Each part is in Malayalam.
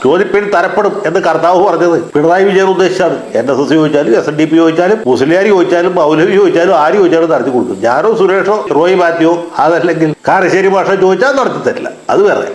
ചോദിപ്പിൻ തരപ്പെടും എന്ന് കർത്താവ് പറഞ്ഞത് പിണറായി വിജയൻ ഉദ്ദേശിച്ചാണ്. NSS ചോദിച്ചാലും SNDP ചോദിച്ചാലും മുസ്ലിയാർ ചോദിച്ചാലും മൗലവി ചോദിച്ചാലും ആര് ചോദിച്ചാലും നടത്തി കൊടുക്കും. ഞാനോ സുരേഷോ റോയ് മാത്യോ അതല്ലെങ്കിൽ കാരശ്ശേരി ഭാഷ ചോദിച്ചാൽ നടത്തി തരില്ല. അത് വേറെ.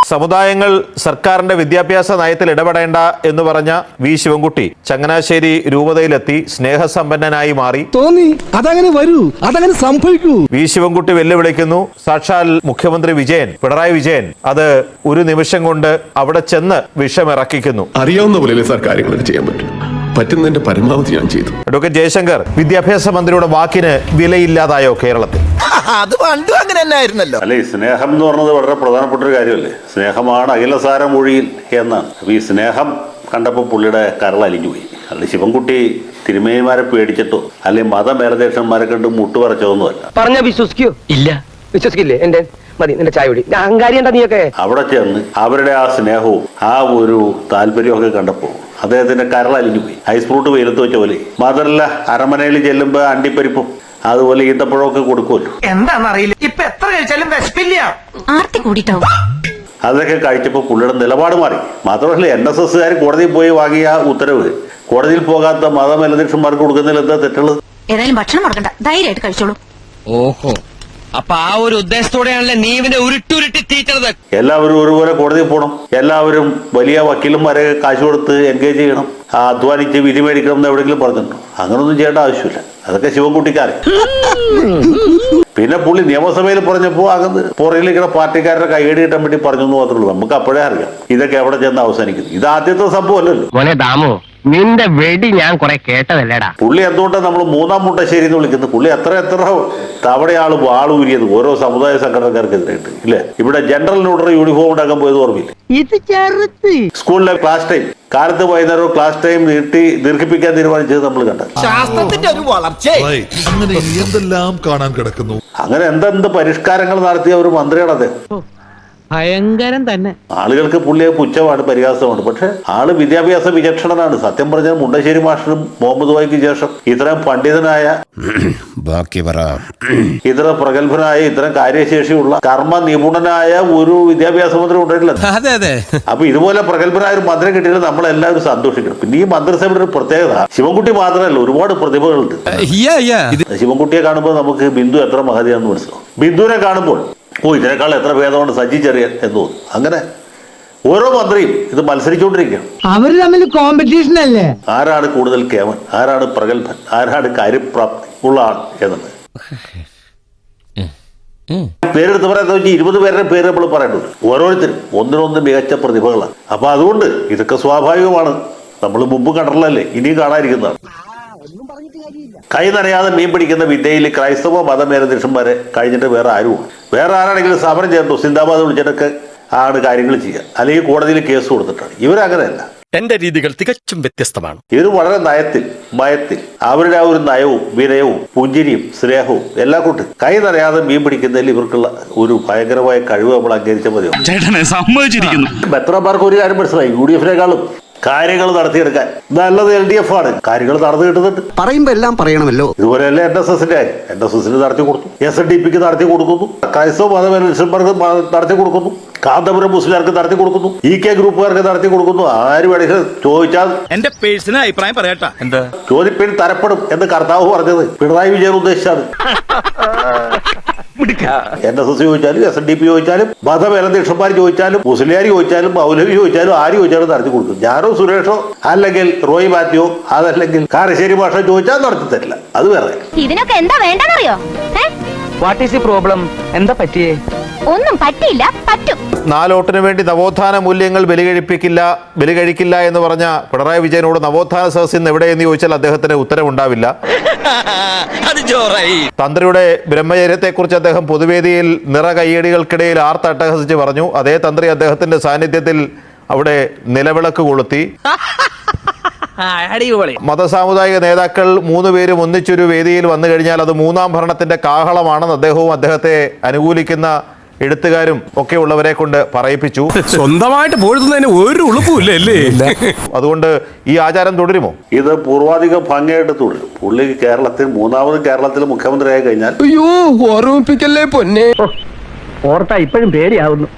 സമുദായങ്ങൾ സർക്കാരിന്റെ വിദ്യാഭ്യാസ നയത്തിൽ ഇടപെടേണ്ട എന്ന് പറഞ്ഞ വി ശിവൻകുട്ടി ചങ്ങനാശ്ശേരി രൂപതയിലെത്തി സ്നേഹസമ്പന്നനായി മാറി. തോന്നി അതങ്ങനെ വരൂ, അതങ്ങനെ സംഭവിക്കൂ. വി ശിവൻകുട്ടി വെല്ലുവിളിക്കുന്നു. സാക്ഷാൽ മുഖ്യമന്ത്രി പിണറായി വിജയൻ അത് ഒരു നിമിഷം കൊണ്ട് അവിടെ ചെന്ന് വിഷമിറക്കിക്കുന്നു. അറിയാവുന്ന പോലെ സാർ കാര്യങ്ങൾ ചെയ്യാൻ പറ്റും, പറ്റുന്നതിന്റെ പരമാവധി ഞാൻ ചെയ്തു. അഡ്വക്കേറ്റ് ജയശങ്കർ, വിദ്യാഭ്യാസ മന്ത്രിയുടെ വാക്കിന് വിലയില്ലാതായോ കേരളത്തിൽ? അത് പണ്ടും അങ്ങനെ തന്നെ ആയിരുന്നല്ലോ. അല്ലെ, ഈ സ്നേഹം എന്ന് പറഞ്ഞത് വളരെ പ്രധാനപ്പെട്ട ഒരു കാര്യമല്ലേ. സ്നേഹമാണ് അഖിലസാരം മൊഴിയിൽ എന്നാണ്. അപ്പൊ ഈ സ്നേഹം കണ്ടപ്പോൾ പുള്ളിയുടെ കരൾ അലിഞ്ഞുപോയി. അല്ലെ, ശിവൻകുട്ടി തിരുമേനിമാരെ പേടിച്ചിട്ടോ അല്ലെങ്കിൽ മതമേലധ്യക്ഷന്മാരെ കണ്ട് മുട്ടുപറച്ചതൊന്നുമല്ല. പറഞ്ഞ വിശ്വസിക്കോ? ഇല്ല, വിശ്വസിക്കില്ലേ? എന്റെ മതി, നിന്റെ ചായ കുടി. അഹങ്കാരി എന്താ നീയൊക്കെ? അവിടെ ചെന്ന് അവരുടെ ആ സ്നേഹവും ആ ഒരു താല്പര്യമൊക്കെ കണ്ടപ്പോൾ അദ്ദേഹത്തിന്റെ കരൾ അലിഞ്ഞുപോയി. ഐസ് ഫ്രൂട്ട് വെയിലത്ത് വെച്ച പോലെ. മാത്രമല്ല, അരമനയിൽ ചെല്ലുമ്പോ അണ്ടിപ്പരിപ്പും അതുപോലെ ഈന്തപ്പഴമൊക്കെ കൊടുക്കുമല്ലോ. എന്താണെന്നറിയില്ല, ഇപ്പൊ എത്ര കഴിച്ചാലും വിശപ്പില്ല. ആർത്തി കൂടിട്ടാവും. അതൊക്കെ കഴിച്ചപ്പോൾ പുള്ളിയുടെ നിലപാട് മാറി. മാത്രമല്ല, NSSകാർ കോടതിയിൽ പോയി വാങ്ങിയ ഉത്തരവ് കോടതിയിൽ പോകാത്ത മതമേലധ്യക്ഷന്മാർക്ക് കൊടുക്കുന്നതിൽ എന്താ തെറ്റുള്ളത്? ഏതായാലും ഭക്ഷണം മുടക്കണ്ട, ധൈര്യമായിട്ട് കഴിച്ചോളൂ. ഓഹോ, അപ്പൊ ആ ഒരു ഉദ്ദേശത്തോടെയാണല്ലേ നീ ഇവനെ ഉരുട്ടുരുട്ടി തീറ്റത്. എല്ലാവരും ഒരുപോലെ കോടതിയിൽ പോകണം. എല്ലാവരും വലിയ വക്കീലന്മാരെ കാശ് കൊടുത്ത് എൻഗേജ് ചെയ്യണം. അധ്വാനിച്ച് വിധി മേടിക്കണം എന്ന് എവിടെയെങ്കിലും പറഞ്ഞിട്ടുണ്ടോ? അങ്ങനൊന്നും ചെയ്യേണ്ട ആവശ്യമില്ല. അതൊക്കെ ശിവൻകുട്ടിക്കാരൻ. പിന്നെ പുള്ളി നിയമസഭയിൽ പറഞ്ഞപ്പോൾ അകന്ന് പുറകിലിരിക്കുന്ന പാർട്ടിക്കാരുടെ കൈയടി കിട്ടാൻ വേണ്ടി പറഞ്ഞു എന്ന് മാത്രമേ ഉള്ളൂ. നമുക്ക് അപ്പോഴേ അറിയാം ഇതൊക്കെ എവിടെ ചെന്ന് അവസാനിക്കുന്നു. ഇത് ആദ്യത്തെ സംഭവം അല്ലല്ലോ. മോനെ ദാമു, നിന്റെ വെടി ഞാൻ കുറെ കേട്ടതല്ലേടാ. പുള്ളി എന്തുകൊണ്ടാണ് നമ്മൾ മൂന്നാം മുട്ടശ്ശേരി എന്ന് വിളിക്കുന്നത്? പുള്ളി എത്ര തവണയാള് വാളൂരിയത് ഓരോ സമുദായ സംഘടനക്കാർക്കെതിരായിട്ട് ഇല്ലേ? ഇവിടെ ജനറൽ ന്യൂട്രൽ യൂണിഫോം ഉണ്ടാക്കാൻ പോയത് ഓർമ്മയില്ല? സ്കൂളിലെ ക്ലാസ് ടൈം കാലത്ത് വൈകുന്നേരം ക്ലാസ് ടൈം ദീർഘിപ്പിക്കാൻ തീരുമാനിച്ചത് നമ്മൾ കണ്ടത്. ശാസ്ത്രത്തിന്റെ ഒരു വളർച്ച അങ്ങനെ എന്തെല്ലാം കാണാൻ കിടക്കുന്നു. അങ്ങനെ എന്തെന്ത് പരിഷ്കാരങ്ങൾ നടത്തിയ ഒരു മന്ത്രിയാണ് അദ്ദേഹം. ഭയങ്കരം തന്നെ. ആളുകൾക്ക് പുള്ളിയെ പുച്ഛമാണ്, പരിഹാസമാണ്. പക്ഷെ ആള് വിദ്യാഭ്യാസ വിചക്ഷണനാണ്. സത്യം പറഞ്ഞാൽ മുണ്ടശ്ശേരി മാഷിനും മുഹമ്മദ് വായിക്ക് ശേഷം ഇത്രയും പണ്ഡിതനായ, ഇത്ര പ്രഗത്ഭനായ, ഇത്ര കാര്യശേഷിയുള്ള കർമ്മ നിപുണനായ ഒരു വിദ്യാഭ്യാസ മന്ത്രി ഉണ്ടായിട്ടില്ല. അപ്പൊ ഇതുപോലെ പ്രഗത്ഭനായ ഒരു മന്ത്രി കിട്ടിയാൽ നമ്മളെല്ലാവരും സന്തോഷിക്കണം. പിന്നെ ഈ മന്ത്രിസഭയുടെ ഒരു പ്രത്യേകത, ശിവൻകുട്ടി മാത്രമല്ല, ഒരുപാട് പ്രതിഭകളുണ്ട്. ശിവൻകുട്ടിയെ കാണുമ്പോൾ നമുക്ക് ബിന്ദു എത്ര മഹതിയാണെന്ന് മനസ്സിലാവും. ബിന്ദുവിനെ കാണുമ്പോൾ ഇതിനേക്കാൾ എത്ര ഭേദമാണ് സജി ചെറിയാൻ എന്ന് തോന്നും. അങ്ങനെ ഓരോ മന്ത്രിയും ഇത് മത്സരിച്ചുകൊണ്ടിരിക്കുകയാണ്. അവര് തമ്മിൽ കോമ്പറ്റീഷൻ അല്ലേ? ആരാണ് കൂടുതൽ കേമൻ, ആരാണ് പ്രഗത്ഭൻ, ആരാണ് കാര്യപ്രാപ്തി ഉള്ള ആൾ എന്നത്. പേരെടുത്ത് പറയാൻ 20 പേരുടെ പേര് നമ്മൾ പറയേണ്ടത്. ഓരോരുത്തരും ഒന്നിനൊന്ന് മികച്ച പ്രതിഭകളാണ്. അപ്പൊ അതുകൊണ്ട് ഇതൊക്കെ സ്വാഭാവികമാണ്. നമ്മൾ മുമ്പ് കണ്ടല്ലേ, ഇനിയും കാണാതിരിക്കുന്നതാണ്. കൈ നനയാതെ മീൻ പിടിക്കുന്ന വിദ്യയിൽ ക്രൈസ്തവ മതമേലധ്യക്ഷന്മാരെ കഴിഞ്ഞിട്ട് വേറെ ആരാണെങ്കിലും സമരം ചേർന്നു സിന്ദാബാദ് വിളിച്ചിട്ടൊക്കെ ആണ് കാര്യങ്ങൾ ചെയ്യുക. അല്ലെങ്കിൽ കോടതിയിൽ കേസ് കൊടുത്തിട്ടാണ്. ഇവരങ്ങനെയല്ല. എന്റെ രീതികൾ തികച്ചും വ്യത്യസ്തമാണ്. ഇവർ വളരെ ഭയത്തിൽ അവരുടെ ആ ഒരു നയവും വിനയവും പുഞ്ചിരിയും സ്നേഹവും എല്ലാം കൂട്ട് കൈ നനയാതെ മീൻ പിടിക്കുന്നതിൽ ഇവർക്കുള്ള ഒരു ഭയങ്കരമായ കഴിവ് നമ്മൾ അംഗീകരിച്ചാൽ മതിയാവും. മെത്രാന്മാർക്ക് ഒരു കാര്യം മനസ്സിലായി, UDF-നേക്കാളും കാര്യങ്ങൾ നടത്തിയെടുക്കാൻ നല്ലത് LDF ആണ്. കാര്യങ്ങൾ നടന്നു കിട്ടുന്നുണ്ട്. പറയുമ്പോ എല്ലാം പറയണമല്ലോ. ഇതുപോലെയല്ലേ NSSന്റെ കാര്യം. NSSന് നടത്തി കൊടുത്തു, SNDPക്ക് നടത്തി കൊടുക്കുന്നു, ക്രൈസ്തവ മതമനുഷ്യന്മാർക്ക് നടത്തി കൊടുക്കുന്നു, കാന്തപുരം മുസ്ലിംകാർക്ക് നടത്തി കൊടുക്കുന്നു, EK ഗ്രൂപ്പുകാർക്ക് നടത്തി കൊടുക്കുന്നു. ആര് വേണമെങ്കിലും ചോദിച്ചാൽ എന്റെ പേഴ്സണൽ അഭിപ്രായം പറയട്ടാ. എന്താ ചോദിപ്പിൻ തരപ്പെടും എന്ന് കർത്താവ് പറഞ്ഞത് പിണറായി വിജയൻ ഉദ്ദേശിച്ചാണ്. NSS ചോദിച്ചാലും SNDP ചോദിച്ചാലും മതമേലധ്യക്ഷന്മാർ ചോദിച്ചാലും മുസ്ലിയാർ ചോദിച്ചാലും മൗലവി ചോദിച്ചാലും ആര് ചോദിച്ചാലും നടത്തി കൊടുക്കും. ഞാനോ സുരേഷോ അല്ലെങ്കിൽ റോയ് മാത്യോ അതല്ലെങ്കിൽ കാരശ്ശേരി ഭാഷ ചോദിച്ചാൽ നടത്തി തരില്ല. അത് വേറെ. ഇതിനൊക്കെ എന്താ വേണ്ടെന്നറിയോ? What is the problem? എന്താ പറ്റിയേ? ഒന്നും പറ്റിയില്ല, പറ്റും. 4 വോട്ടിന് വേണ്ടി നവോത്ഥാന മൂല്യങ്ങൾ ബലികഴിക്കില്ല എന്ന് പറഞ്ഞ പിണറായി വിജയനോട് നവോത്ഥാന സദസ്സിൽ നിന്ന് എവിടെയെന്ന് ചോദിച്ചാൽ അദ്ദേഹത്തിന് ഉത്തരവുണ്ടാവില്ല. തന്ത്രിയുടെ ബ്രഹ്മചര്യത്തെക്കുറിച്ച് അദ്ദേഹം പൊതുവേദിയിൽ കയ്യടികൾക്കിടയിൽ ആർത്തട്ടഹസിച്ച് പറഞ്ഞു. അതേ തന്ത്രി അദ്ദേഹത്തിന്റെ സാന്നിധ്യത്തിൽ അവിടെ നിലവിളക്ക് കൊളുത്തി. മതസാമുദായിക നേതാക്കൾ 3 പേരും ഒന്നിച്ചൊരു വേദിയിൽ വന്നു കഴിഞ്ഞാൽ അത് മൂന്നാം ഭരണത്തിന്റെ കാഹളമാണെന്ന് അദ്ദേഹവും അദ്ദേഹത്തെ അനുകൂലിക്കുന്ന എഴുത്തുകാരും ഒക്കെ ഉള്ളവരെ കൊണ്ട് പറയിപ്പിച്ചു. സ്വന്തമായിട്ട് പോഴുന്നതിന് ഒരു ഉളുപ്പില്ലേ? അതുകൊണ്ട് ഈ ആചാരം തുടരുമോ? ഇത് പൂർവാധികം ഭംഗിയായിട്ട് തുടരും. പുള്ളി കേരളത്തിൽ മുഖ്യമന്ത്രിയായി കഴിഞ്ഞാൽ അയ്യോ, ഓർമ്മിപ്പിക്കല്ലേ പൊന്നെ. ഓർത്താ ഇപ്പോഴും പേടിയാവുന്നു.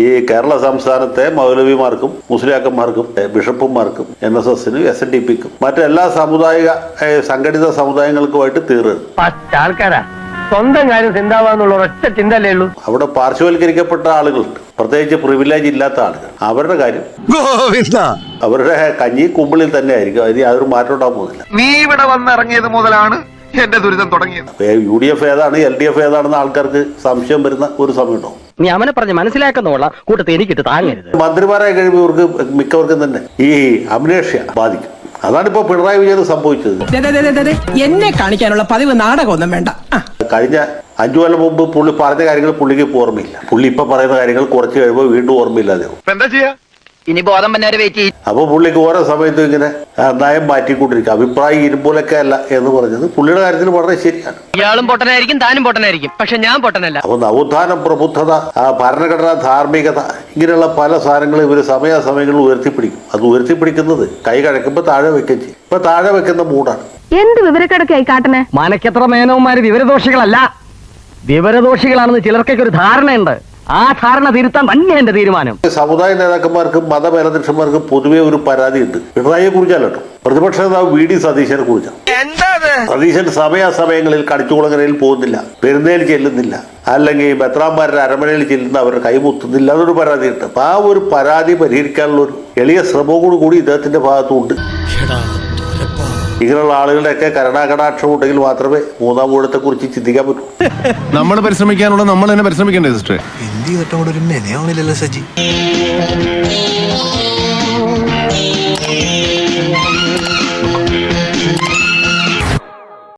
ഈ കേരള സംസ്ഥാനത്തെ മൗലവിമാർക്കും മുസ്ലിയാക്കന്മാർക്കും ബിഷപ്പുമാർക്കും NSSനും SNDPക്കും മറ്റെല്ലാ സാമുദായിക സംഘടിത സമുദായങ്ങൾക്കുമായിട്ട് തീർന്നു ആൾക്കാരാ സ്വന്തം കാര്യം ചിന്താവാന്നുള്ള ഒറ്റ ചിന്തല്ലേ ഉള്ളൂ. അവിടെ പാർശ്വവൽക്കരിക്കപ്പെട്ട ആളുകളുണ്ട്, പ്രത്യേകിച്ച് പ്രിവിലേജ് ഇല്ലാത്ത ആളുകൾ. അവരുടെ കാര്യം അവരുടെ കഞ്ഞി കുമ്പിളിൽ തന്നെ ആയിരിക്കും, അതിന് യാതൊരു മാറ്റം ഉണ്ടാകാൻ പോകുന്നില്ല. നീ ഇവിടെ വന്നിറങ്ങിയത് മുതലാണ് എന്റെ ദുരിതം തുടങ്ങിയത്. UDF ഏതാണ് LDF ഏതാണെന്ന് ആൾക്കാർക്ക് സംശയം വരുന്ന ഒരു സമയമുണ്ടോ? നീ അവനെ പറഞ്ഞ് മനസ്സിലാക്കുന്നുള്ള കൂട്ടത്തിൽ എനിക്കിട്ട് താങ്ങരുത്. മന്ത്രിമാരായി കഴിയുമ്പോൾ ഇവർക്ക് മിക്കവർക്കും തന്നെ ഈ അമ്നേഷ്യ ബാധിക്കും. അതാണ് ഇപ്പൊ പിണറായി വിജയൻ സംഭവിച്ചത്. എന്നെ കാണിക്കാനുള്ള പതിവ് നാടകമൊന്നും വേണ്ട. കഴിഞ്ഞ 5 കൊല്ലം മുമ്പ് പുള്ളി പറഞ്ഞ കാര്യങ്ങൾ പുള്ളിക്ക് ഓർമ്മയില്ല. പുള്ളി ഇപ്പൊ പറയുന്ന കാര്യങ്ങൾ കുറച്ച് കഴിയുമ്പോൾ വീണ്ടും ഓർമ്മയില്ലാതെയാവും. എന്താ ചെയ്യാ? ഇനി ബോധം വന്നവരെ വെയിറ്റ് ചെയ്യും. അപ്പൊ പുള്ളിക്ക് ഓരോ സമയത്തും ഇങ്ങനെ നയം മാറ്റിക്കൊണ്ടിരിക്കും. അഭിപ്രായം ഇരുമ്പോലൊക്കെ അല്ല എന്ന് പറഞ്ഞത് പുള്ളിയുടെ കാര്യത്തിൽ വളരെ ശരിയാണ്. ഇയാളും പൊട്ടനായിരിക്കും, താനും പൊട്ടനായിരിക്കും, പക്ഷെ ഞാൻ പൊട്ടനല്ല. അപ്പൊ നവോത്ഥാനം, പ്രബുദ്ധത, ഭരണഘടന, ധാർമ്മികത, ഇങ്ങനെയുള്ള പല സാധനങ്ങളും ഇവര് സമയാസമയങ്ങളിൽ ഉയർത്തിപ്പിടിക്കും. അത് ഉയർത്തിപ്പിടിക്കുന്നത് കൈ കഴക്കുമ്പോ താഴെ വെക്കുകയും ചെയ്യും. ഇപ്പൊ താഴെ വെക്കുന്ന മൂടാണ്. എന്ത് വിവരക്കിടക്കായി കാട്ടണേ? മനക്കെത്ര മേനവന്മാര് വിവരദോഷികളല്ല, വിവരദോഷികളാണെന്ന് ചിലർക്കൊക്കെ ഒരു ധാരണയുണ്ട്. ആ ധാരണ തിരുത്താൻ തന്നെ എന്റെ തീരുമാനം. സമുദായ നേതാക്കന്മാർക്കും മതമേലധ്യക്ഷന്മാർക്കും പൊതുവെ ഒരു പരാതിയുണ്ട്. പിണറായിയെ കുറിച്ചല്ലോ, പ്രതിപക്ഷ നേതാവ് VD സതീശനെ കുറിച്ചാണ്. സതീശൻ സമയാസമയങ്ങളിൽ കടിച്ചുകുളങ്ങരയിൽ പോകുന്നില്ല, പെരുന്നേൽ ചെല്ലുന്നില്ല, അല്ലെങ്കിൽ മെത്രാന്മാരുടെ അരമനയിൽ ചെല്ലുന്ന അവരുടെ കൈമുത്തുന്നില്ല എന്നൊരു പരാതിയുണ്ട്. അപ്പൊ ആ ഒരു പരാതി പരിഹരിക്കാനുള്ള ഒരു എളിയ ശ്രമവും കൂടി ഇദ്ദേഹത്തിന്റെ ഭാഗത്തുണ്ട്. ഇങ്ങനെയുള്ള ആളുകളുടെയൊക്കെ കരുണാകടാക്ഷം ഉണ്ടെങ്കിൽ മാത്രമേ മൂന്നാം ഊഴത്തെ കുറിച്ച് ചിന്തിക്കാൻ പറ്റൂ. നമ്മൾ പരിശ്രമിക്കാനുള്ള നമ്മൾ തന്നെ പരിശ്രമിക്കണ്ടേ സിസ്റ്റർ? എന്ത് ചെയ്തിട്ടും കൂടെ ഒരു മെനയാവണില്ലല്ലോ സജി.